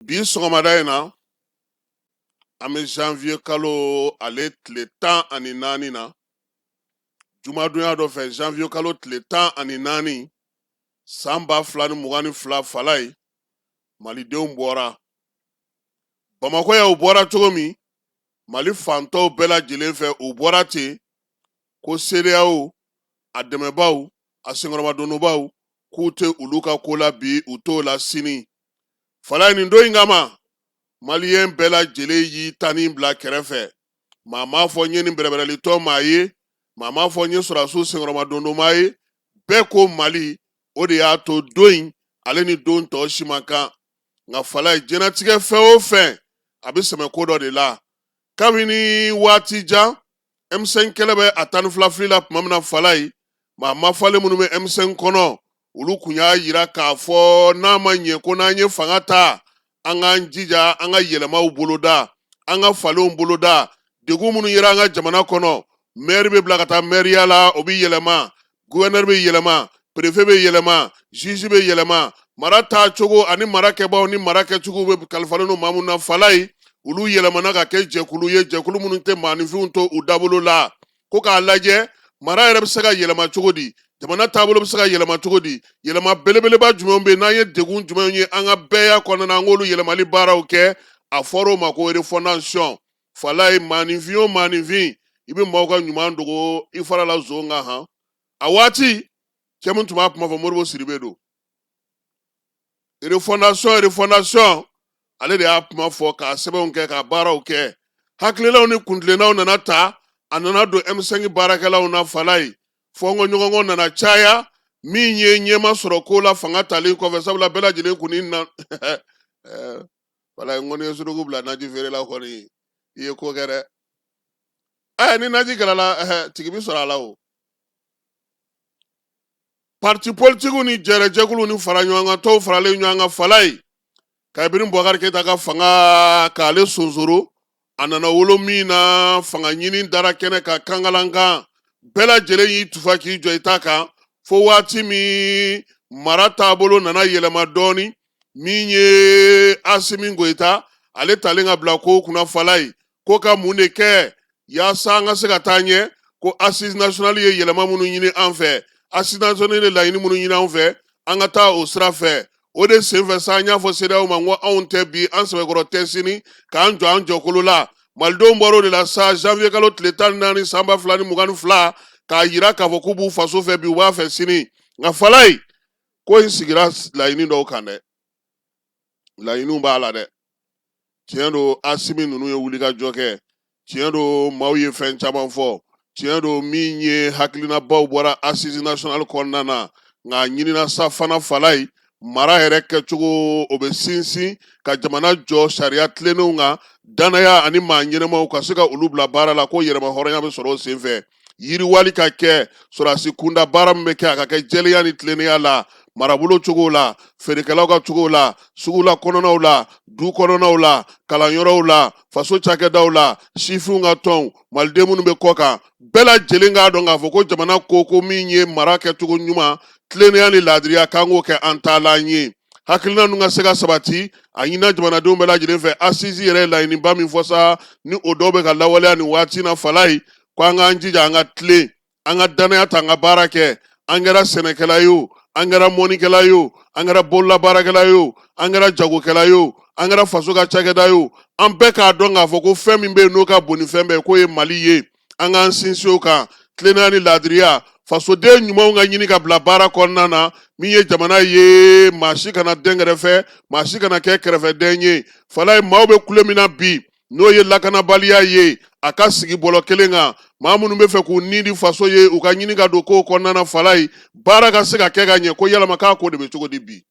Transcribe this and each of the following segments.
Bi sɔgɔmada in na an bɛ janvier kalo ale tile 14 na jumadonya dɔ fɛ janvier kalo tile 14 san 2022 fala ye malidenw bɔra Bamakɔ ya u bɔra cogo min Mali fantɔw bɛɛ lajɛlen fɛ u bɔra ten ko CEDEAO a dɛmɛbaw a senkɔrɔmadonnobaw k'u tɛ olu ka ko la bi u t'o la sini fala nin don in kama Maliyɛn bɛɛ lajɛlen y'i tani bila kɛrɛfɛ maa m'a fɔ n ye nin bɛrɛbɛrɛlitɔ maa ye maa m'a fɔ n ye sɔrɔdasiw senkɔrɔmadonnomaa ye bɛɛ ko Mali o de y'a to don in ale ni don tɔw si man kan nka fala ye diɲɛlatigɛ fɛn o fɛn a bɛ sɛmɛ ko dɔ de la kabini waati jan M5 kɛlɛ bɛ a 12 fili la tuma min na fala ye maa mafalen minnu bɛ M5 kɔnɔ olu kun y'a yira k'a fɔ n'a ma ɲɛ ko n'an ye fanga ta an k'an jija an ka yɛlɛmaw boloda an ka falenw boloda degun minnu yera an ka jamana kɔnɔ maire bɛ bila ka taa mairiya la o bɛ yɛlɛma gouverneur bɛ yɛlɛma préfet bɛ yɛlɛma juge bɛ yɛlɛma mara taacogo ani mara kɛbaaw ni mara kɛcogo bɛ kalifalen don maa minnu na fala ye olu yɛlɛmana ka kɛ jɛkulu ye jɛkulu minnu tɛ maaninfinw to u dabolo la ko k'a lajɛ mara yɛrɛ bɛ se ka yɛlɛma cogo di jamana taabolo bɛ se ka yɛlɛma cogo di yɛlɛma belebeleba jumɛnw bɛ yen n'an ye degun jumɛnw ye an ka bɛɛya kɔnɔna an k'olu yɛlɛmali baaraw kɛ a fɔra o ma ko refondation fala ye maaninfin o maaninfin i bɛ maaw ka ɲuman dogo i farala zon kan han a waati cɛ min tun b'a kuma fɔ Modibo Sidibe don refondation ale de y'a kuma fɔ k'a sɛbɛnw kɛ k'a baaraw kɛ hakililaw ni kuntilennaw nana ta a nana don M5 baarakɛlaw na fala ye fɔnkɔɲɔgɔnkɔ nana caya min ye ɲɛma sɔrɔ ko la fanga talen kɔfɛ sabula bɛɛ lajɛlen kun ni na fala ye ŋɔni ye suruku bila naji feere la kɔni i ye ko kɛ dɛ ni naji kɛlɛla tigi bi sɔrɔ a la o parti politiques ni jɛrɛjɛkulu ni fara ɲɔgɔn kan tɔw faralen ɲɔgɔn kan fala ye ka Ibrahim Boubacar Keita ka fanga k'ale sonsoro a nana wolo min na fanga ɲini dara kɛnɛ ka kangalankan bɛɛ lajɛlen y'i tufa k'i jɔ i ta kan fo waati min mara taabolo nana yɛlɛma dɔɔni min ye Asimi Goita ale talen ka bila ko kunna fala ye ko ka mun de kɛ yaasa an ka se ka taa ɲɛ ko assise nationale ye yɛlɛma minnu ɲini an fɛ assise nationale ye laɲini minnu ɲini an fɛ an ka taa o sira fɛ o de senfɛ sa an y'a fɔ CEDEAO ma n ko anw tɛ bi an sɛbɛkɔrɔ tɛ sini k'an jɔ an jɔkolo la malidenw bɔra o de la sa janvier kalo tile 14 san 2022 k'a yira k'a fɔ k'u b'u faso fɛ bi u b'a fɛ sini nka fala ye ko in sigira laɲini dɔw kan dɛ laɲiniw b'a la dɛ tiɲɛ don Asimi ninnu ye wulikajɔ kɛ tiɲɛ don maaw ye fɛn caman fɔ tiɲɛ don min ye hakilinabaw bɔra assise nationale kɔnɔna na nka a ɲinina sa fana fala ye mara yɛrɛ kɛcogo o bɛ sinsin ka jamana jɔ sariya tilennenw kan danaya ani maa ɲɛnɛmaw ka se ka olu bila baara la ko yɛrɛma hɔrɔnya bɛ sɔrɔ o senfɛ yiriwali ka kɛ sɔrɔdasi kunda baara min bɛ kɛ a ka kɛ jɛlenya ni tilennenya la marabolo cogo la feerekɛlaw ka cogo la sugula kɔnɔnaw la du kɔnɔnaw la kalanyɔrɔw la faso cakɛdaw la sifinw ka tɔnw maliden minnu bɛ kɔ kan bɛɛ lajɛlen k'a dɔn k'a fɔ ko jamana ko min ye mara kɛcogo ɲuman tilennenya ni laadiriya k'an k'o kɛ an taalan ye hakilina ninnu ka se ka sabati a ɲinina jamanadenw bɛɛ lajɛlen fɛ assise yɛrɛ ye laɲiniba min fɔ sa ni o dɔw bɛ ka lawaleya nin waati na fala ye ko an k'an jija an ka tilen an ka danaya ta an ka baara kɛ an kɛra sɛnɛkɛla ye o an kɛra mɔnikɛla ye o an kɛra bololabaarakɛla ye o an kɛra jagokɛla ye o an kɛra faso ka cakɛda ye o an bɛɛ k'a dɔn k'a fɔ ko fɛn min bɛ yen n'o ka bon ni fɛn bɛɛ k'o ye Mali ye an k'an sinsin o kan tilennenya ni laadiriya fasoden ɲumanw ka ɲini ka bila baara kɔnɔna na min ye jamana ye maa si kana den kɛrɛfɛ maa si kana kɛ kɛrɛfɛden ye fala ye maaw bɛ kule min na bi n'o ye lakanabaliya ye a ka sigi bɔlɔ kelen kan maa minnu bɛ fɛ k'u ni di faso ye u ka ɲini ka don kow kɔnɔna na fala ye baara ka se ka kɛ ka ɲɛ ko yalama k'a ko de bɛ cogo di bi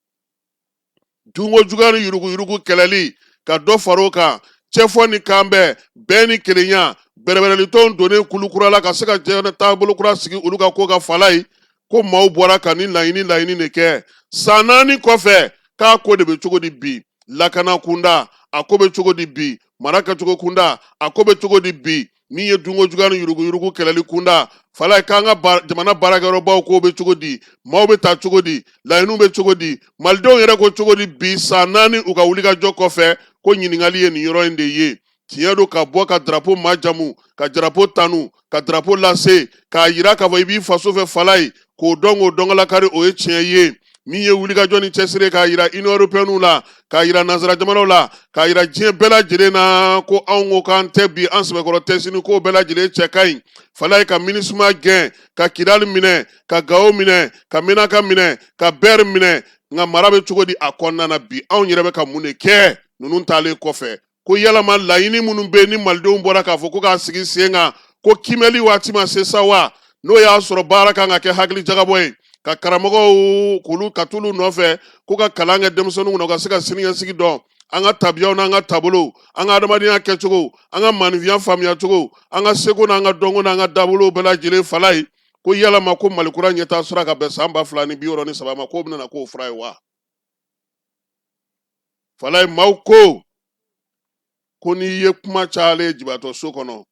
dunko juguya ni yuruguyurugu kɛlɛli ka dɔ fara o kan cɛfɔ ni kanbɛn bɛn ni kelenya bɛrɛbɛrɛlitɔnw donnen kulukura la ka se ka jamana taabolo kura sigi olu ka ko ka fala ye ko maaw bɔra ka ni laɲini de kɛ san 4 kɔfɛ k'a ko de bɛ cogo di bi lakana kunda a ko bɛ cogo di bi mara kɛcogo kunda a ko bɛ cogo di bi min ye dungo jugu ni yurugu kɛlɛli kunda fala k'an ka jamana baarakɛyɔrɔbaw k'o bɛ cogo di maaw bɛ taa cogo di laɲiniw bɛ cogo di malidenw yɛrɛ ko cogo di bi san 4 u ka wulikajɔ kɔfɛ ko ɲininkali ye nin yɔrɔ in de ye tiɲɛ don ka bɔ ka drapeau majamu ka drapeau tanu ka drapeau lase k'a yira k'a fɔ i b'i faso fɛ fala ye k'o dɔn k'o dɔngalakari o ye tiɲɛ ye min ye wulikajɔ ni cɛsiri k'a yira Union européenne la k'a yira nanzara jamanaw la k'a yira diɲɛ bɛɛ lajɛlen na ko anw ko k'an tɛ bi an sɛbɛkɔrɔ tɛ sini k'o bɛɛ lajɛlen cɛ ka ɲi fala ye ka MINUSMA gɛn ka Kidali minɛ ka Gao minɛ ka Menaka minɛ ka Ber minɛ nka mara bɛ cogo di a kɔnɔna na bi anw yɛrɛ bɛ ka mun de kɛ ninnu taalen kɔfɛ ko yalama laɲini minnu bɛ yen ni malidenw bɔra k'a fɔ ko k'a sigi sen kan ko kimɛli waati ma se sa wa n'o y'a sɔrɔ baara kan ka kɛ hakili jagabɔ ye ka karamɔgɔw k'olu ka t'olu nɔfɛ ko ka kalan kɛ denmisɛnninw kunna u ka se ka siniɲɛsigi dɔn an ka tabiyaw n'an ka taabolow an ka adamadenya kɛcogo an ka maanifinya faamuya cogo an ka seko n'an ka dɔnko n'an ka daabolow bɛɛ lajɛlen fala ye ko yalama ko malikura ɲɛtaa sira ka bɛn san 2063 ma k'o bɛna na k'o fura ye wa fala ye maaw ko n'i ye kuma cayalen jibatɔ so kɔnɔ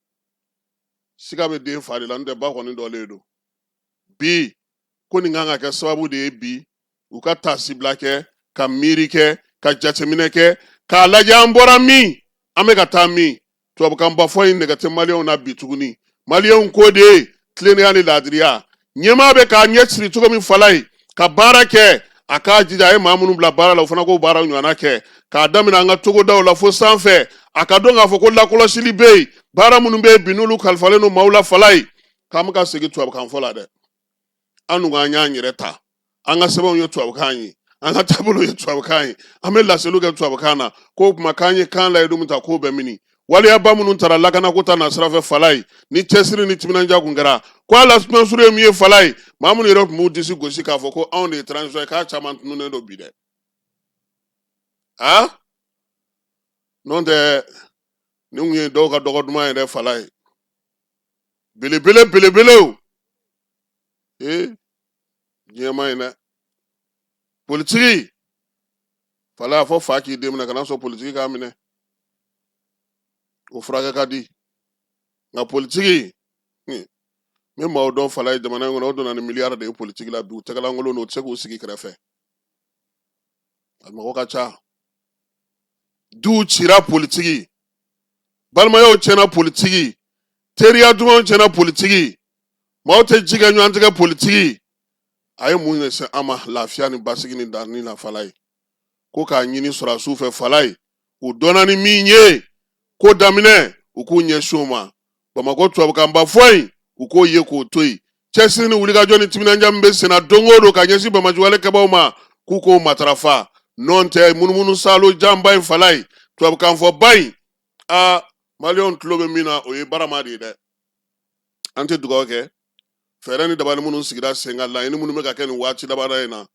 siga bɛ den fa de la n'o tɛ ba kɔni dɔlen don bi ko nin kan ka kɛ sababu de ye bi u ka taasibila kɛ ka miiri kɛ ka jateminɛ kɛ k'a lajɛ an bɔra min an bɛ ka taa min tubabukan ba fɔ in nɛgɛ tɛ maliyɛnw na bi tuguni maliyɛnw ko de ye tilennenya ni laadiriya ɲɛmaa bɛ k'a ɲɛ siri cogo min fala ye ka baara kɛ a k'a jija a ye maa minnu bila baara la o fana k'o baara ɲɔgɔnna kɛ k'a daminɛ an ka togodaw la fo sanfɛ a ka dɔn k'a fɔ ko lakɔlɔsili bɛ yen baara minnu bɛ yen bi n'olu kalifalen don maaw la fala ye k'an bɛ ka segin tubabukan fɔ la dɛ an dun k'an y'an yɛrɛ ta an ka sɛbɛnw ye tubabukan ye an ka taabolo ye tubabukan ye an bɛ laseliw kɛ tubabukan na k'o kuma k'an ye kan layidu min ta k'o bɛ mini waliyaba minnu taara lakanako ta na sira fɛ fala ye ni cɛsiri ni timinandiya kun kɛra ko hali Asumani ye min ye fala ye maa minnu yɛrɛ tun b'u disi gosi k'a fɔ ko anw de ye transition ye k'a caman tununnen don bi dɛ n'o tɛ ni kun ye dɔw ka dɔgɔ duman yɛrɛ fala ye belebelew diɲɛ ma ɲi dɛ politiki fala y'a fɔ fa k'i den minɛ kana sɔn politiki k'a minɛ o furakɛ ka di nka politiki min maaw dɔn fala ye jamana in kɔnɔ o donna ni miliyari de ye politiki la bi u tɛgɛlankolon don u tɛ se k'u sigi kɛrɛfɛ a mɔgɔ ka ca duw cira politiki balimayaw tiɲɛna politiki teriya dumanw tiɲɛna politiki maaw tɛ ji kɛ ɲɔgɔn tigɛ politiki a ye mun ɲɛsin an ma lafiya ni basigi ni danni na fala ye ko k'a ɲini sɔrɔdasiw fɛ fala ye u dɔnna ni min ye ko daminɛ u k'u ɲɛsin o ma Bamakɔ tubabukanba fɔ in u k'o ye k'o to yen cɛsiri ni wulikajɔ ni timinandiya min bɛ sen na don o don ka ɲɛsin bamajuwalekɛbaw ma k'u k'o matarafa n'o tɛ munumunu salo janba in fala ye tubabukan fɔ ba in maliyɛnw tulo bɛ min na o ye barama de ye dɛ an tɛ dugawu kɛ fɛɛrɛ ni dabali minnu sigira sen kan laɲini minnu bɛ ka kɛ nin waati laban in na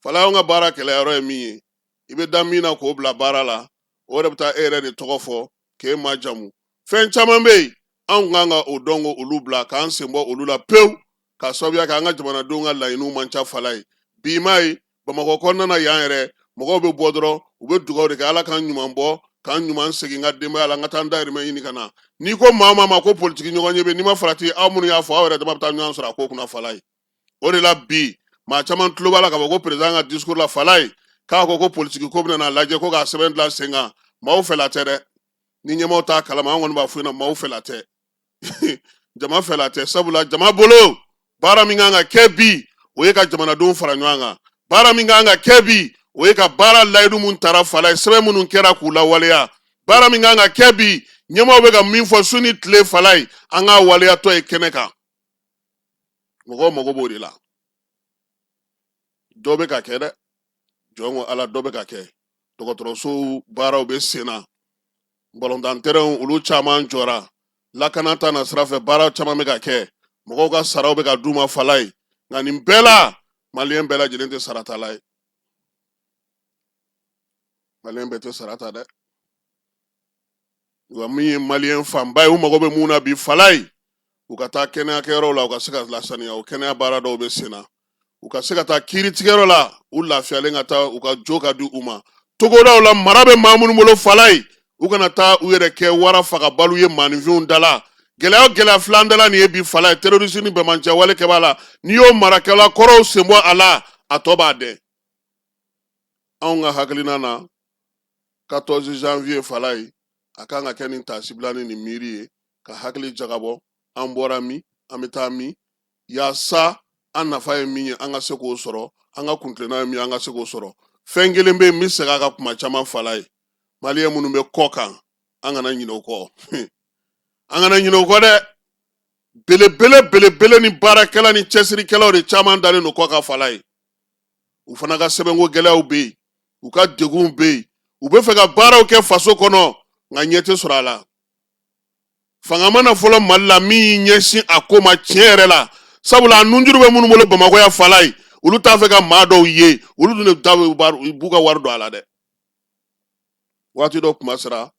fala y'anw ka baara kɛlɛyɔrɔ ye min ye i bɛ da min na k'o bila baara la o de bɛ taa e yɛrɛ de tɔgɔ fɔ k'e majamu fɛn caman bɛ yen anw kan ka o dɔn ko olu bila k'an sen bɔ olu la pewu k'a sababuya kɛ an ka jamanadenw ka laɲiniw man ca fala ye bi m'a ye Bamakɔ kɔnɔna na yan yɛrɛ mɔgɔw bɛ bɔ dɔrɔn u bɛ dugawu de kɛ ala k'an ɲuman bɔ k'an ɲuman segin ka denbaya la n ka taa n dahirimɛ ɲini ka na n'i ko maa ma ko politiki ɲɔgɔn ye bɛ n'i ma farati aw minnu y'a fɔ aw yɛrɛ dama bɛ taa ɲɔgɔn sɔrɔ a ko kunna fala ye o de la bi maa caman tulo b'a la k'a fɔ ko perezan ka discours la fala ye k'a ko politiki ko bɛna lajɛ ko k'a sɛbɛn dilan sen kan maaw fɛla tɛ dɛ ni ɲɛmaaw t'a kalama an kɔni b'a fɔ ɲɛna maaw fɛla tɛ jama fɛla tɛ sabula jama bolo baara min kan ka kɛ bi o ye ka jamanadenw fara ɲɔgɔn kan baara min kan ka kɛ bi o ye ka baara layidu mun tara fala ye sɛbɛn minnu kɛra k'u lawaleya baara min kan ka kɛ bi ɲɛmaaw bɛ ka min fɔ su ni tile fala ye an k'a waleyatɔ ye kɛnɛ kan mɔgɔw mago b'o de la dɔ bɛ ka kɛ dɛ jɔn ko ala dɔ bɛ ka kɛ dɔgɔtɔrɔso baaraw bɛ sen na balontan terɛnw olu caman jɔra lakana ta na sira fɛ baara caman bɛ ka kɛ mɔgɔw ka saraw bɛ ka d'u ma fala ye nka nin bɛɛ la maliyɛn bɛɛ lajɛlen tɛ saratala ye maliyɛn bɛɛ tɛ sarata dɛ wa min ye maliyɛn fanba ye u mago bɛ mun na bi fala ye u ka taa kɛnɛyakɛyɔrɔw la u ka se ka lasaniya o kɛnɛya baara dɔw bɛ sen na u ka se ka taa kiiritigɛyɔrɔ la u lafiyalen ka taa u ka jo ka di u ma togodaw la mara bɛ maa minnu bolo fala ye u kana taa u yɛrɛ kɛ wara faga balo ye maaninfinw da la gɛlɛya filandala nin ye bi fala ye terroriste ni bɛmancɛ wale kɛ b'a la n'i y'o marakɛla kɔrɔw sen bɔ a la a tɔ b'a dɛn anw ka hakilina na 14 janvier fala ye a kan ka kɛ nin tasibila ni nin miiri ye ka hakili jagabɔ an bɔra min an bɛ taa min yaasa an nafa ye min ye an ka se k'o sɔrɔ an ka kuntilenna ye min ye an ka se k'o sɔrɔ fɛn kelen bɛ yen n bɛ segin a ka kuma caman fala ye maliyɛn minnu bɛ kɔ kan an kana ɲinɛ o kɔ an kana ɲinɛ o kɔ dɛ belebele ni baarakɛla ni cɛsirikɛlaw de caman dalen don kɔ ka fala ye u fana ka sɛbɛnko gɛlɛyaw bɛ yen u ka degunw bɛ yen u bɛ fɛ ka baaraw kɛ faso kɔnɔ nka ɲɛ tɛ sɔrɔ a la fanga mana fɔlɔ mali la min y'i ɲɛsin a ko ma tiɲɛ yɛrɛ la sabula a nunjuru bɛ minnu bolo bamakɔ ya fala ye olu t'a fɛ ka maa dɔw ye olu dun de b'u ka wari don a la dɛ waati dɔ kuma sera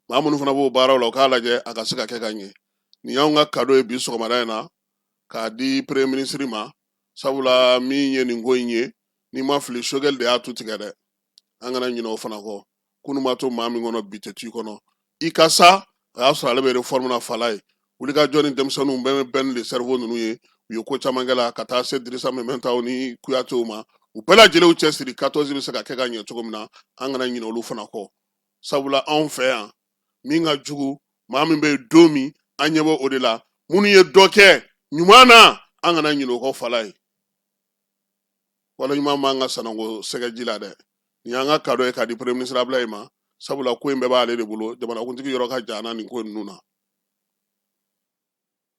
maa minnu fana b'o baaraw la u k'a lajɛ a ka se ka kɛ ka ɲɛ nin y'anw ka kado ye bi sɔgɔmada in na k'a di premier ministre ma sabula min ye nin ko in ye n'i ma fili Sogɛli de y'a tu tigɛ dɛ an kana ɲinɛ o fana kɔ kunun b'a to maa min kɔnɔ bi tɛ t'i kɔnɔ i ka sa a y'a sɔrɔ ale bɛ réforme na fala ye wulikajɔ ni denmisɛnninw bɛɛ ni le cerveau ninnu ye u ye ko caman kɛ la ka taa se Dirisa Mɛmɛntaw ni Kuyatew ma u bɛɛ lajɛlen y'u cɛsiri 14 bɛ se ka kɛ ka ɲɛ cogo min na an kana ɲinɛ olu fana kɔ sabula anw fɛ yan min ka jugu maa min bɛ yen don min an ɲɛ bɛ o de la minnu ye dɔ kɛ ɲuman na an kana ɲinɛ o kɔ fala ye walaɲuman m'an ka sanango sɛgɛ ji la dɛ nin y'an ka kado ye k'a di premier ministre Abulayi ma sabula ko in bɛɛ b'ale de bolo jamanakuntigi yɔrɔ ka jan na nin ko ninnu na